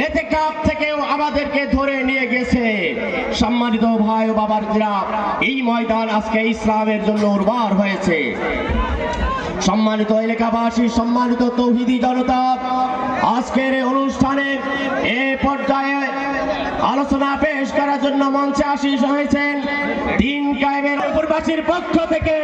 এতেকাফ থেকেও আমাদেরকে ধরে নিয়ে গেছে। সম্মানিত ভাই ও বাবারা, এই ময়দান আজকে ইসলামের জন্য উর্বর হয়েছে। সম্মানিত এলাকাবাসী, সম্মানিত তৌহিদি জনতা, আজকের অনুষ্ঠানে এই পর্যায়ে আলোচনা পেশ করার জন্য মঞ্চে আসীন হয়েছেন দিন কায়েমের উপরবাসীর পক্ষ থেকে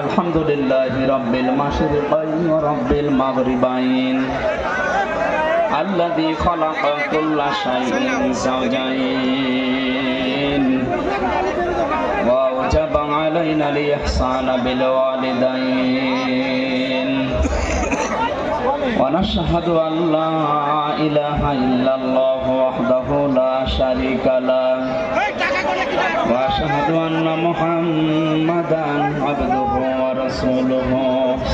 আলহামদুলিল্লাহি রাব্বিল মাশরিকাইন ওয়া রাব্বিল মাগরিবাইন আল্লাযী খালাকা কুল্লা শাইইন যাওজাইন ওয়া আওজাবা আলাইনাল ইহসানা বিল ওয়ালিদাইন ওয়া নাশহাদু আন লা ইলাহা ইল্লাল্লাহু ওয়াহদাহু লা শারীকা লাহু ওয়া আশহাদু আন্না মুহাম্মাদান আবদুহু ওয়া রাসূলুহু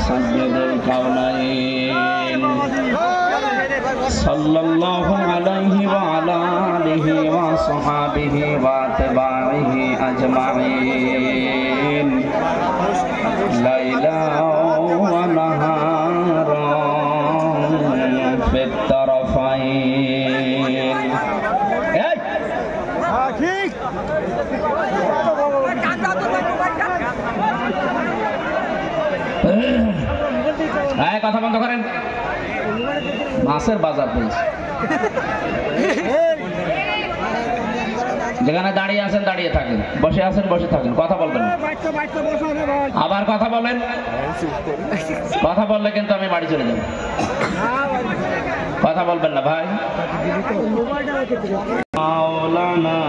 সাইয়্যিদুল কাওনাইন সাল্লাল্লাহু আলাইহি ওয়া আলা আলিহি ওয়া সাহবিহি ওয়া তাবাইহি আজমাইন লাইলা ওয়া নাহারান ফিত তারাফাইন। ঠিক কথা বন্ধ করেন। মাছের বাজার পেয়েছে। যেখানে দাঁড়িয়ে আছেন দাঁড়িয়ে থাকেন, বসে আছেন বসে থাকেন, কথা বলবেন না। আবার কথা বলেন, কথা বললে কিন্তু আমি বাড়ি চলে যাব। কথা বলবেন না ভাই। মাওলানা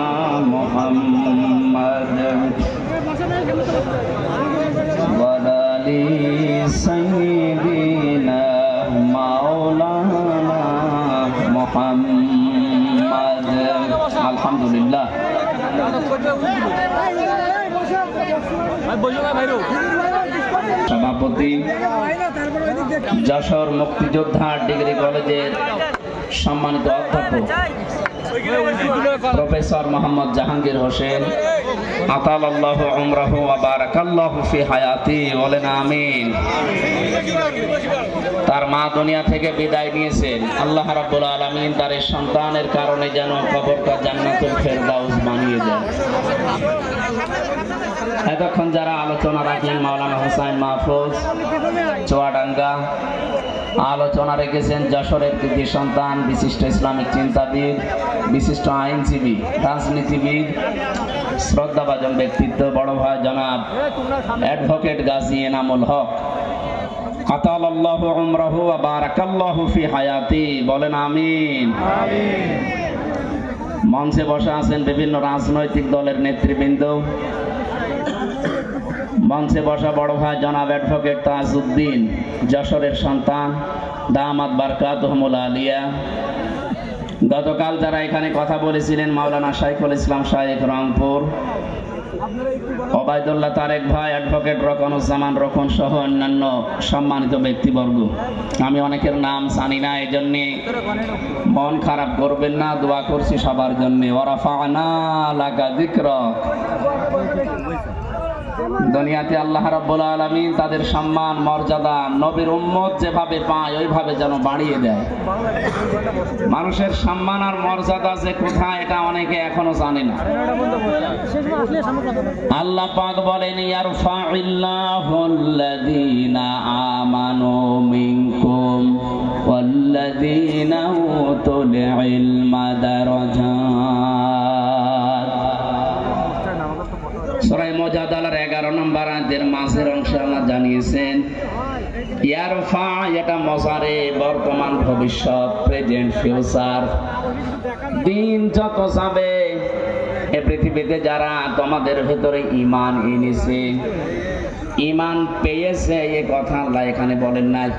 মুহাম্মদ ওয়ালি সাইয়্যিদিনা মাওলানা মুহাম্মদ। আলহামদুলিল্লাহ। সভাপতি যশোর মুক্তিযোদ্ধা ডিগ্রি কলেজের সম্মানিত অধ্যাপক প্রফেসর মোহাম্মদ জাহাঙ্গীর হোসেন, আতালাল্লাহু উমরাহু ওয়া বারাকাল্লাহু ফি হায়াতি, বলেন আমিন। তার মা দুনিয়া থেকে বিদায় নিয়েছেন, আল্লাহ রাব্বুল আলামিন তার এই সন্তানের কারণে যেন কবরটা জান্নাতুল ফেরদাউস বানিয়ে দেন। এতক্ষণ যারা আলোচনা রাখলেন মাওলানা হোসেন মাহফুজ চুয়াডাঙ্গা, আলোচনা রেখেছেন যশোরের কৃতি সন্তান, বিশিষ্ট ইসলামিক চিন্তাবিদ, বিশিষ্ট আইনজীবী, রাজনীতিবিদ, শ্রদ্ধাভাজন ব্যক্তিত্ব বড় ভাই জনাব অ্যাডভোকেট গাজী এনামুল হক, আতালাল্লাহু উমরাহু ওয়া বারাকাল্লাহু ফি হায়াতি, বলেন আমিন। মঞ্চে বসে আছেন বিভিন্ন রাজনৈতিক দলের নেতৃবৃন্দ, মঞ্চে বসা বড় ভাই জনাব অ্যাডভোকেট তাজউদ্দিন, যশোরের সন্তান, দামাত বারকাতুহুমুল আলিয়া। গতকাল যারা এখানে কথা বলেছিলেন মাওলানা শাইখুল ইসলাম শাইখ রংপুর, ওবায়দুল্লাহ তারেক ভাই, অ্যাডভোকেট রকনুজ্জামান রকন সহ অন্যান্য সম্মানিত ব্যক্তিবর্গ। আমি অনেকের নাম জানি না, এই জন্যে মন খারাপ করবেন না, দোয়া করছি সবার জন্য। ওয়ারাফা'না লাকা যিকরাক। দুনিয়াতে আল্লাহ রাব্বুল আলামিন তাদের সম্মান মর্যাদা নবীর উম্মত যেভাবে পায় ওইভাবে যেন বাড়িয়ে দেয়। মানুষের সম্মান আর মর্যাদা যে কোথায় এটা অনেকে এখনো জানে না। আল্লাহ পাক বলেন, ইয়ারফা'িল্লাহুল্লাযীনা আমানু মিনকুম ওয়াল্লাযীনা উতুল ইলমা দারাজাত। সূরা মুজাদালার 11 নম্বর আয়াতের মাঝের অংশে আল্লাহ জানিয়েছেন ইয়ারফা, এটা মজারে, বর্তমান ভবিষ্যৎ, প্রেজেন্ট ফিউচার। দিন যত যাবে এই পৃথিবীতে যারা তোমাদের ভেতরে ঈমান এনেছে, ঈমান পেয়েছে, এই কথা আল্লাহ এখানে বলেন নাই।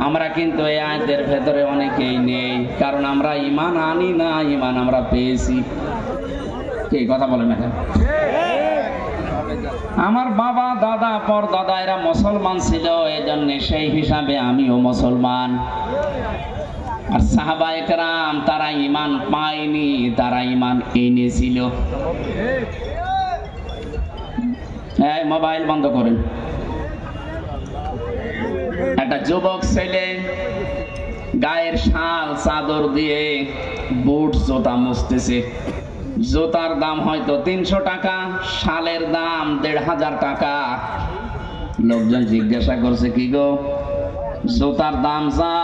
আমরা কিন্তু এই আয়াতের ভেতরে অনেকেই নেই, কারণ আমরা ঈমান আনি না, ঈমান আমরা পেয়েছি। এই কথা বলেন না কেন? আমার বাবা দাদা পর দাদা এরা মুসলমান ছিল, এজন্য সেই হিসাবে আমিও মুসলমান। আর সাহাবায়ে কেরাম তারা ঈমান পায়নি, তারা ঈমান এনেছিল। এই মোবাইল বন্ধ করেন। একটা যুবক ছেলে গায়ের শাল চাদর দিয়ে বুট জুতা মুছতেছে। জুতার দাম হয়তো 300 টাকা, শালের দাম 1500 টাকা। লোকজন জিজ্ঞাসা করছে, কি গো জুতার দাম যা,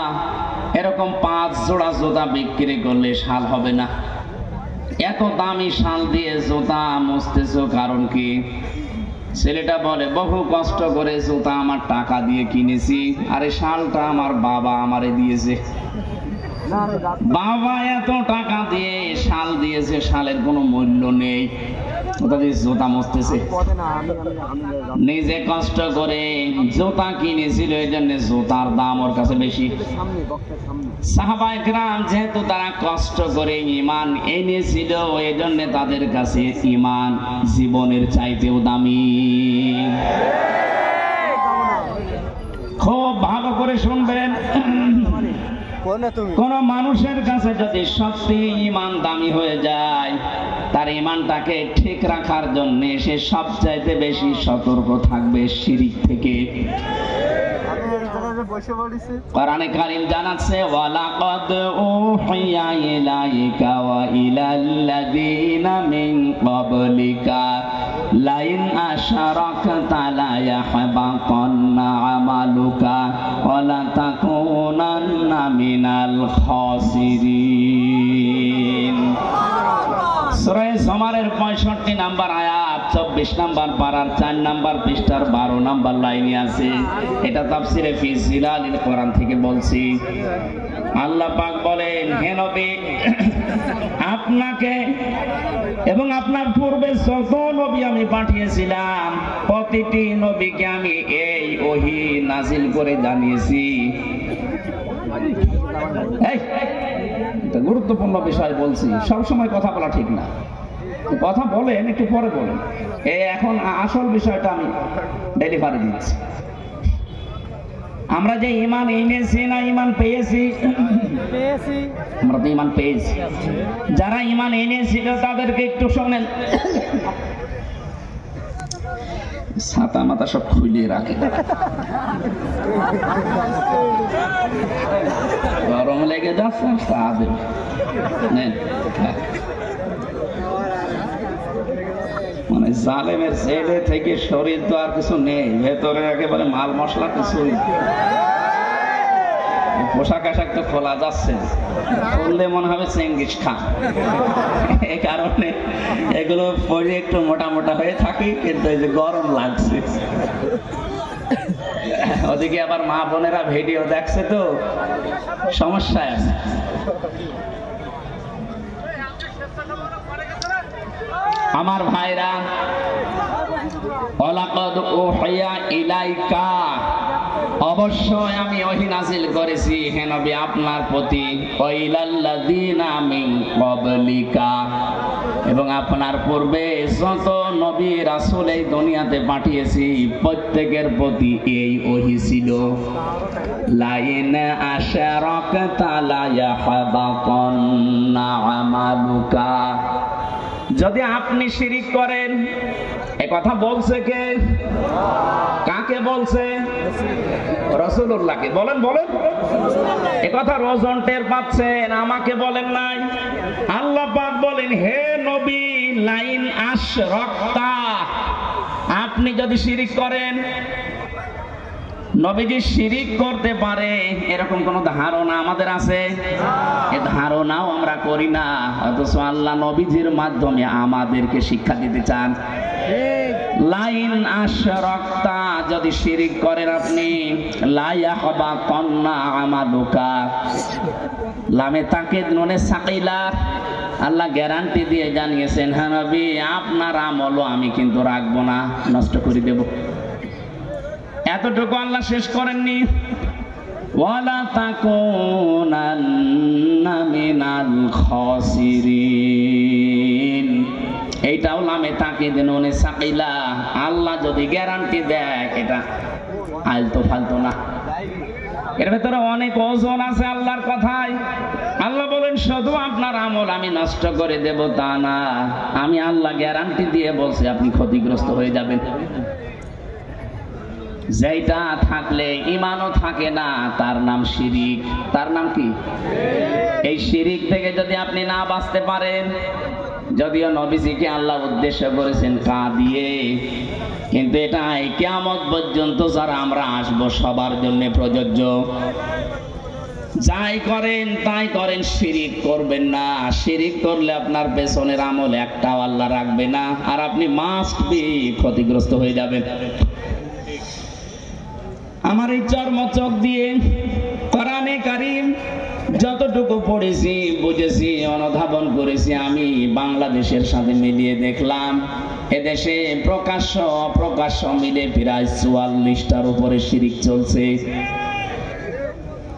এরকম 5 জোড়া জুতা বিক্রি করলে শাল হবে না? এত দামি শাল দিয়ে জুতা মুছতেছো কারণ কি? ছেলেটা বলে, বহু কষ্ট করে জুতা আমার টাকা দিয়ে কিনেছি, আর এই শালটা আমার বাবা আমারে দিয়েছে। বাবা এত টাকা দিয়ে শাল দিয়েছে, শালের কোনো মূল্য নেই, ওটা দিয়ে জুতা মুছতেছে। নিজে কষ্ট করে জুতা কিনেছিল, এই জন্য জুতার দাম ওর কাছে বেশি। সাহাবায়ে কেরাম যেহেতু তারা কষ্ট করে ঈমান এনেছিল, এই জন্য তাদের কাছে ঈমান জীবনের চাইতেও দামি। খুব ভালো করে শুনবেন, কোন মানুষের কাছে যদি সত্যি ঈমান দামি হয়ে যায়, তার ঈমানটাকে ঠিক রাখার জন্য সে সবচাইতে বেশি সতর্ক থাকবে শিরক থেকে। কোরআনে কারীম জানাচ্ছে, ওয়ালাকাদ উহিয়া ইলাইকা ওয়া ইলাল্লাযীনা মিন ক্বাবলিকা লাইন আশরাকতা লা ইয়াহবাতান্না আমালুকা ওয়া লা তাকুনান্না মিনাল খাসিরিন। সূরা জুমারের 65 নাম্বার আয়াত, 24 নাম্বার পারার 4 নাম্বার পৃষ্ঠার 12 নাম্বার লাইনে আছে। এটা তাফসিরে ফি জিলালিল কোরআন থেকে বলছি। আল্লাহ পাক বলেন, হে নবী, আপনাকে এবং আপনার পূর্বে যত নবী আমি পাঠিয়েছিলাম, প্রতিটি নবীকে আমি এই ওহী নাজিল করে জানিয়েছি। গুরুত্বপূর্ণ বিষয় বলছি, সবসময় কথা বলা ঠিক না। কথা বলেন, একটু পরে বলেন। এখন আসল বিষয়টা আমি ডেলিভারি দিচ্ছি। আমরা যে ঈমান এনেছি না ঈমান পেয়েছি? আমরা তো ঈমান পেয়েছি। যারা ঈমান এনেছিল তাদেরকে একটু শোনেন। ছাতা মাথা সব খুলে রাখে, গরম লেগে যাচ্ছে। মানে জালেমের ছেলে থেকে শরীর তো আর কিছু নেই, ভেতরে একেবারে মাল মশলা কিছুই। পোশাক আশাক তো খোলা যাচ্ছে, খুললে মনে হবে চেঙ্গিস খান। এই কারণে এগুলো পরে একটু মোটা মোটা হয়ে থাকি, কিন্তু এই যে গরম লাগছে। ওদিকে আবার মা বোনেরা ভিডিও দেখছে তো সমস্যা আছে। আমার ভাইরা, ওয়ালাকাদ উহিয়া ইলাইকা, অবশ্যই আমি ওহী নাযিল করেছি হে নবী আপনার প্রতি, ওয়া ইলাল্লাযীনা মিন ক্বাবলিকা, এবং আপনার পূর্বে যত নবী রাসূল এই দুনিয়াতে পাঠিয়েছি প্রত্যেকের প্রতি এই ওহী ছিল। লাইন আশরাকতা লা ইয়াহবাতান্না আমালুকা, যদি আপনি শিরিক করেন। এ কথা বলছে কে? কাকে বলছে? রাসূলুল্লাহকে। বলেন বলেন, এ কথা রোজন টের পাচ্ছেন, আমাকে বলেন নাই। আল্লাহ পাক বলেন, হে নবী, লাইন আশরাকতা, আপনি যদি শিরিক করেন। নবীজি শিরিক করতে পারে এরকম কোন ধারণা আমাদের আছে? এ ধারণাও আমরা করি না, অথচ আল্লাহ নবীজির মাধ্যমে আমাদেরকে শিক্ষা দিতে চান। লাইন আশরাকতা, যদি শিরিক করেন আপনি, লা ইয়াহবাতান্না আমালুকা, লামে তাকিদ নুনে সাকিলা, আল্লাহ গ্যারান্টি দিয়ে জানিয়েছেন, হ্যাঁ নবী আপনার আমলও আমি কিন্তু রাখবো না, নষ্ট করে দেব। এতটুকু আল্লাহ শেষ করেননি, ওয়ালা তাকুনান্না মিনাল খাসিরিন, এইটাও লামে তাকিদ নুনে সাকিলা। আল্লাহ যদি গ্যারান্টি দেয় এটা আলতো ফালতো না, এর ভেতরে অনেক ওজন আছে আল্লাহর কথায়। আল্লাহ বলেন শুধু আপনার আমল আমি নষ্ট করে দেব তা না, আমি আল্লাহ গ্যারান্টি দিয়ে বলছি আপনি ক্ষতিগ্রস্ত হয়ে যাবেন। যেটা থাকলে ইমানও থাকে না তার নাম শিরিক। তার নাম কি? এই শিরিক থেকে যদি আপনি না বাঁচতে পারেন, যদিও নবীজিকে আল্লাহ উদ্দেশ্য করেছেন কা দিয়ে, কিন্তু এটা কিয়ামত পর্যন্ত যারা আমরা আসবো সবার জন্য প্রযোজ্য। যাই করেন তাই করেন, শিরিক করবেন না। শিরিক করলে আপনার পেছনের আমল একটাও আল্লাহ রাখবে না, আর আপনি মাস্ট বি ক্ষতিগ্রস্ত হয়ে যাবেন। আমার এই চর্মচক দিয়ে কোরআনে কারীম যতটুকু পড়েছি, বুঝেছি, অনুধাবন করেছি, আমি বাংলাদেশের সাথে মিলিয়ে দেখলাম এদেশে প্রকাশ্য অপ্রকাশ্য মিলে প্রায় ৪৪টার উপরে শিরিক চলছে।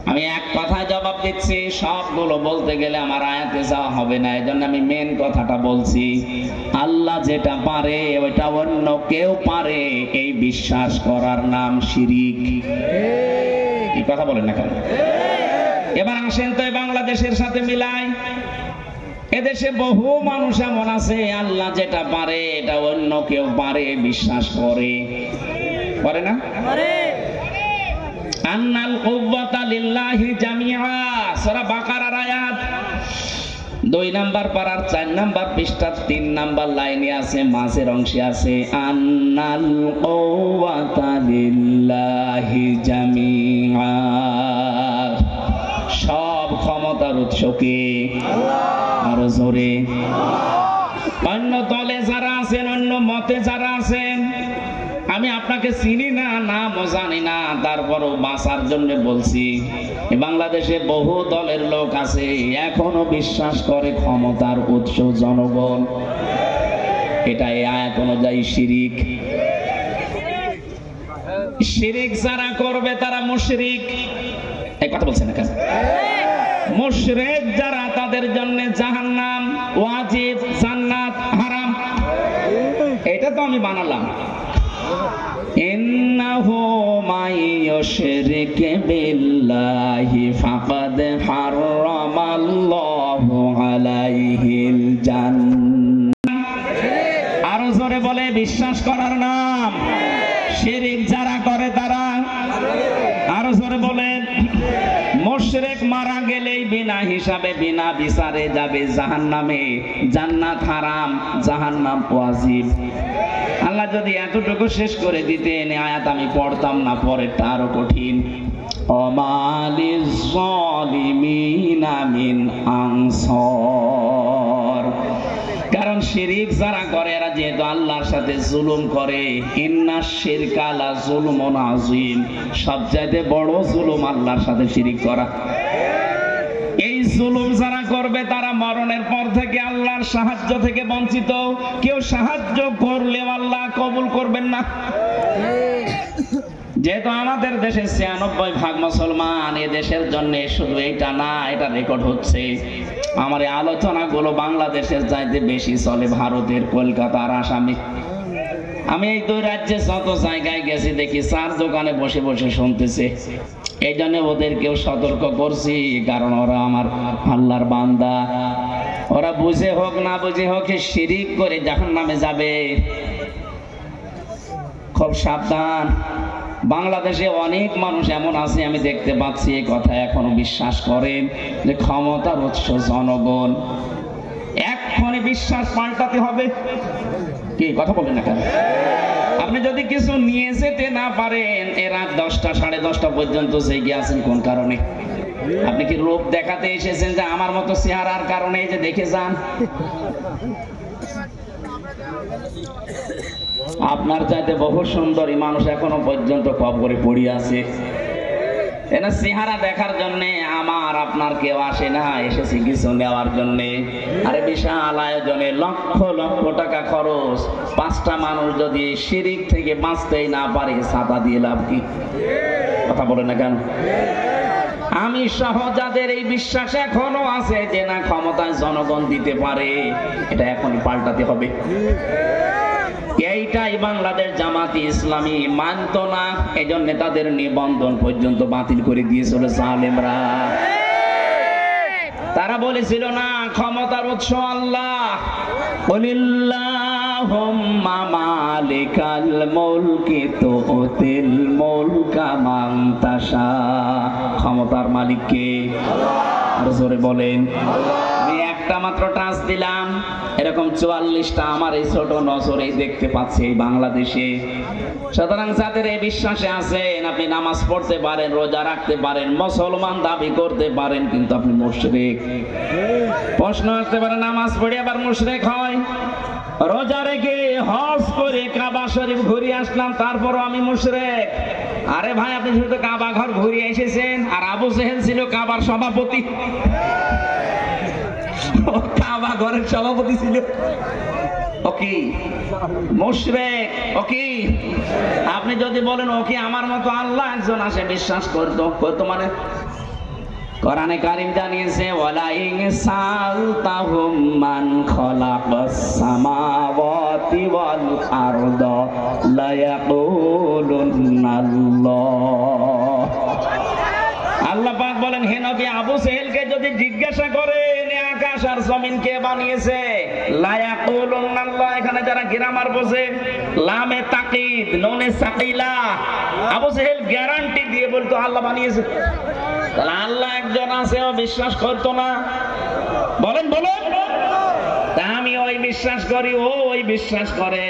আমি এক কথায় জবাব দিচ্ছি, সবগুলো বলতে গেলে আমার আয়াতে যাওয়া হবে না, এজন্য আমি মেন কথাটা বলছি। আল্লাহ যেটা পারে ওইটা অন্য কেউ পারে, এই বিশ্বাস করার নাম শিরিক। এই কথা বলেন না কেন? এবার আসেন তো বাংলাদেশের সাথে মিলাই। এদেশে বহু মানুষ এমন আছে আল্লাহ যেটা পারে এটা অন্য কেউ পারে বিশ্বাস করে, করে না? আন্নাল কুওয়াতা লিল্লাহি জামিআ, সূরা বাকারার আয়াত 2 নাম্বার পারার 4 নাম্বার পৃষ্ঠার 3 নাম্বার লাইনে আছে, মাঝের অংশে আছে আন্নাল কুওয়াতা লিল্লাহি জামিআ। সব ক্ষমতার উৎস কে? আরো জোরে। অন্য দলে যারা আছেন, অন্য মতে যারা আছেন, আমি আপনাকে চিনি না, নামও জানি না, তারপরও বাঁচার জন্য বলছি। বাংলাদেশে বহু দলের লোক আছে এখনো বিশ্বাস করে ক্ষমতার উৎস জনগণ। এটা এই আয়াত অনুযায়ী শিরিক। শিরিক যারা করবে তারা মুশরিক। এই কথা বলছেন না কেন? মুশরিক যারা তাদের জন্য জাহান্নাম ওয়াজিব, জান্নাত হারাম। এটা তো আমি বানালাম। ইন্নাহু মাইয়ুশরিক বিল্লাহি ফাকাদ হারামাল্লাহু আলাইহিল জান্নাহ। আরো জোরে বলে বিশ্বাস করার নাম শিরিক যারা করে তারা। আরো জোরে বলেন মুশরিক মারা গেলেই বিনা হিসাবে বিনা বিচারে যাবে জাহান্নামে। জান্নাত হারাম, জাহান্নাম ওয়াজিব। আল্লাহ যদি এতটুকু শেষ করে দিতেন আয়াত আমি পড়তাম না, পরেরটা আরো কঠিন। ওমালিজ যালিমিনা মিন আনসার। কারণ শিরিক যারা করে এরা যেহেতু আল্লাহর সাথে জুলুম করে, ইন্নাশ শিরকা লা যুলমুন আযীম, সবচাইতে বড় জুলুম আল্লাহর সাথে শিরিক করা। এই জুলুম যারা করবে তারা মরণের পর থেকে আল্লাহর সাহায্য থেকে বঞ্চিত। কেউ সাহায্য করলেও আল্লাহ কবুল করবেন না। যেহেতু আমাদের দেশে ৯৬% মুসলমান, এ দেশের জন্য শুধু এইটা না, এটা রেকর্ড হচ্ছে। আমার এই আলোচনাগুলো বাংলাদেশের চাইতে বেশি চলে ভারতের, কলকাতার, আসামে। আমি এই 2 রাজ্যে যত জায়গায় গেছি দেখি 4 দোকানে বসে বসে শুনতেছে। এই জন্য ওদেরকেও সতর্ক করছি, কারণ ওরা আমার আল্লাহর বান্দা। ওরা বুঝে হোক না বুঝে হোক শিরিক করে জাহান্নামে যাবে। খুব সাবধান। বাংলাদেশে অনেক মানুষ এমন আছে আমি দেখতে পাচ্ছি এই কথা এখনো বিশ্বাস করেন যে ক্ষমতার উৎস জনগণ। এক্ষুনি বিশ্বাস পাল্টাতে হবে। কি কথা বলেন না কেন? আপনি যদি কিছু নিয়ে যেতে না পারেন, রাত 10টা 10:30 পর্যন্ত জেগে আছেন কোন কারণে? আপনি কি লোভ দেখাতে এসেছেন যে আমার মতো চেহারার কারণে যে দেখে যান? আপনার চাইতে বহু সুন্দরী মানুষ এখনো পর্যন্ত কবরে পড়ে আছে। এনা চেহারা দেখার জন্য আমার আপনার কেউ আসে না, এসেছি কিছু নেওয়ার জন্য। আরে বিশাল আয়োজনে লক্ষ লক্ষ টাকা খরচ, 5টা মানুষ যদি শিরিক থেকে বাঁচতেই না পারে ছাতা দিয়ে লাভ কি? কথা বলে না কেন? আমি সহ যাদের এই বিশ্বাস এখনো আছে যে না ক্ষমতায় জনগণ দিতে পারে, এটা এখনই পাল্টাতে হবে। এইটাই বাংলাদেশ জামাতি ইসলামী মানত না, এজন্য তাদের নিবন্ধন পর্যন্ত বাতিল করে দিয়েছিল জালেমরা। তারা বলেছিল না ক্ষমতার উৎস আল্লাহ, কুলিল্লাহুম্মা মালিকাল মুলকি তুতিল মুলকা মান তাশা। ক্ষমতার মালিক কে? আর জোরে বলেন। আমি একটা মাত্র টাচ দিলাম, এরকম 44টা আমার এই ছোট নজরে দেখতে পাচ্ছি এই বাংলাদেশে। সুতরাং যাদের এই বিশ্বাসে আছেন, আপনি নামাজ পড়তে পারেন, রোজা রাখতে পারেন, মুসলমান দাবি করতে পারেন, কিন্তু আপনি মুশরিক। প্রশ্ন আসতে পারে নামাজ পড়ে আবার মুশরিক হয়, রোজা রেখে হজ করে কাবা শরীফ ঘুরে আসলাম তারপরও আমি মুশরিক। আরে ভাই, আপনি শুধু কাবা ঘর ঘুরে এসেছেন, আর আবু জেহেল ছিল কাবার সভাপতি, কাবা ঘরের সভাপতি ছিল। ওকে মুশরিক, ওকে। আপনি যদি বলেন ওকে আমার মতো আল্লাহ একজন আসে বিশ্বাস করতো মানে কোরআনে কারীম জানিয়েছে ওয়ালা ইন সালতাহুম মান খালাকাস সামাওয়াতি ওয়াল আরদা লা ইয়াকুলুনাল্লাহ। আল্লাহ পাক বলেন হে নবী, আবু জেহেলকে যদি জিজ্ঞাসা করেন আকাশ আর জমিন কে বানিয়েছে, লা ইয়াকুলুনাল্লাহ। এখানে যারা গ্রামার বোঝে, লামে তাকিদ নুনে সাকিলা, আবু জেহেল গ্যারান্টি দিয়ে বলতো আল্লাহ বানিয়েছে। তাহলে আল্লাহ একজন আছে, ও বিশ্বাস করতো না? বলেন বলেন। আমি ওই বিশ্বাস করি, ও ওই বিশ্বাস করে।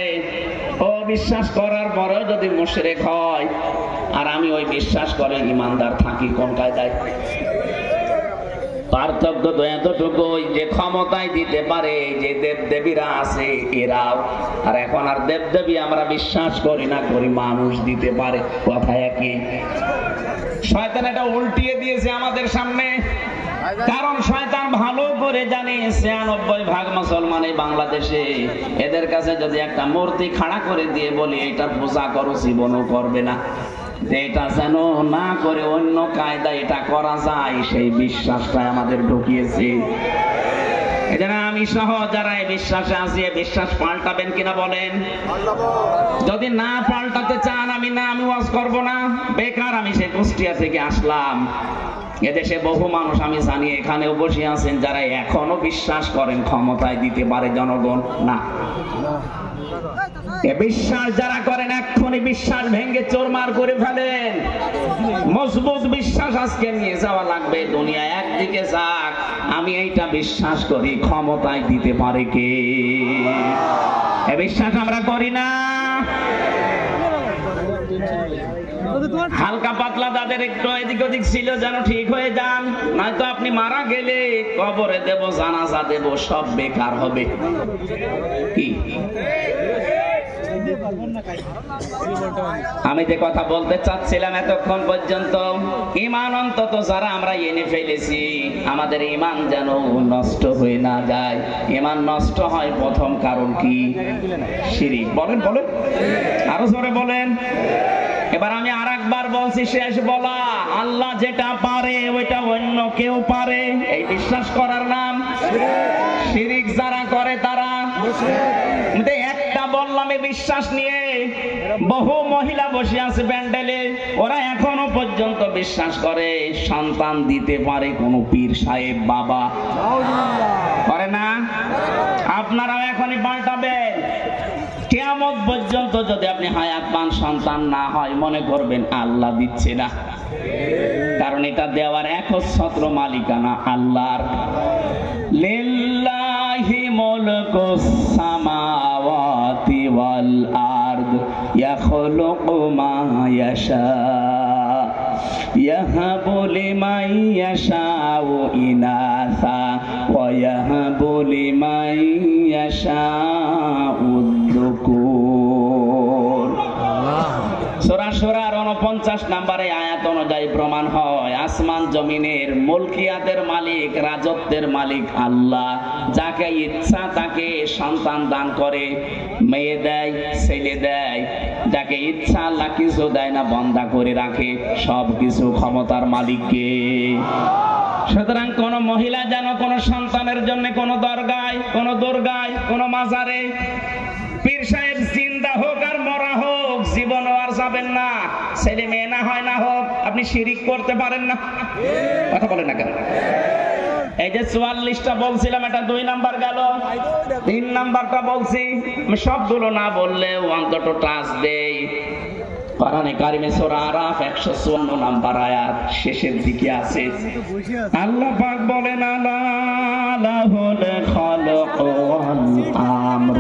ও বিশ্বাস করার পরেও যদি মুশরিক হয় আর আমি ওই বিশ্বাস করে ইমানদার থাকি, কোন কায়দায়? পার্থক্য তো এতটুকু যে ক্ষমতায় দিতে পারে যে দেব দেবীরা আছে এরাও, আর এখন আর দেব দেবী আমরা বিশ্বাস করি না, করি মানুষ দিতে পারে, কথা একই। শয়তান এটা উল্টিয়ে দিয়েছে আমাদের সামনে, কারণ শয়তান ভালো করে জানে ৯৬% মুসলমান এই বাংলাদেশে, এদের কাছে যদি একটা মূর্তি খাড়া করে দিয়ে বলি এটা পূজা করো, জীবনও করবে না। এটা যেন না করে অন্য কায়দা এটা করা যায়, সেই বিশ্বাসটাই আমাদের ঢুকিয়েছে। এজন্য আমি সহ যারা এই বিশ্বাসে আছি, বিশ্বাস পাল্টাবেন কিনা বলেন? যদি না পাল্টাতে চান আমি ওয়াজ করব না, বেকার। আমি সেই কুষ্টিয়া থেকে আসলাম, এদেশে বহু মানুষ আমি জানি এখানেও বসে আছেন যারা এখনো বিশ্বাস করেন ক্ষমতায় দিতে পারে জনগণ। না, বিশ্বাস যারা করেন এক্ষুনি বিশ্বাস ভেঙে চোরমার করে ফেলেন। মজবুত বিশ্বাস আজকে নিয়ে যাওয়া লাগবে, দুনিয়া একদিকে যাক। আমি এইটা বিশ্বাস করি ক্ষমতায় দিতে পারে কে, এ বিশ্বাস আমরা করি না। হালকা পাতলা যাদের একটু এদিক ওদিক ছিল যেন ঠিক হয়ে যান, নয়তো আপনি মারা গেলে কবরে দেব, জানাজা দেব, সব বেকার হবে। কি আমি যে কথা বলতে চাচ্ছিলাম এতক্ষণ পর্যন্ত, ঈমান অন্তত যারা আমরা এনে ফেলেছি, আমাদের ঈমান যেন নষ্ট হয়ে না যায়। ঈমান নষ্ট হয় প্রথম কারণ কি? শিরক। বলেন বলেন, আরো জোরে বলেন। এবার আমি আরেকবার বলছি, শেষ বলা, আল্লাহ যেটা পারে ওইটা অন্য কেউ পারে, এই বিশ্বাস করার নাম শিরক। যারা করে তারা একটা বললাম এই বিশ্বাস নিয়ে বহু মহিলা বসে আছে প্যান্ডেলে, ওরা এখনো পর্যন্ত বিশ্বাস করে সন্তান দিতে পারে কোন পীর সাহেব বাবা, করে না? আপনারাও এখনই পাল্টাবেন। কিয়ামত পর্যন্ত যদি আপনি হায়াত পান, সন্তান না হয়, মনে করবেন আল্লাহ দিচ্ছে না, কারণ এটা দেওয়ার একচ্ছত্র মালিকানা আল্লাহর। লিল্লাহি মুলকুস সামাওয়াতি ওয়াল আরদ ইয়াখলুকু মা ইয়াশা ইয়াহাবু লিমান ইয়াশাউ ইনাসা ওয়া ইয়াহাবু লিমান ইয়াশাউ যুকুর। সূরা শুরার 50 নম্বরে আয়াত অনুযায়ী প্রমাণ হয় আসমান জমিনের মুলকিয়াতের মালিক, রাজত্বের মালিক আল্লাহ। যাকে ইচ্ছা তাকে সন্তান দান করে, মেয়ে দেয়, ছেলে দেয়। যাকে ইচ্ছা আল্লাহ কিছু দেয় না, বন্ধা করে রাখে। সবকিছু ক্ষমতার মালিককে। সুতরাং কোন মহিলা যেন কোন সন্তানের জন্য কোন দরগায়, কোন দুর্গায়, কোন মাজারে পীর সাহেব জিন্দা হোক আর মরা হোক জীবন আর যাবেন না। ছেলে মেয়ে না হয় না হোক, আপনি শিরিক করতে পারেন না। কথা বলেন না কেন? এই যে 44টা বলছিলাম, এটা 2 নাম্বার গেল। 3 নাম্বারটা বলছি, আমি সবগুলো না বললে অন্তত টাচ দেই। কোরআনে কারিমে সূরা আরাফ 154 নাম্বার আয়াত শেষের দিকে আছে। আল্লাহ পাক বলেন আলা লাহুল খালকু ওয়াল আমর।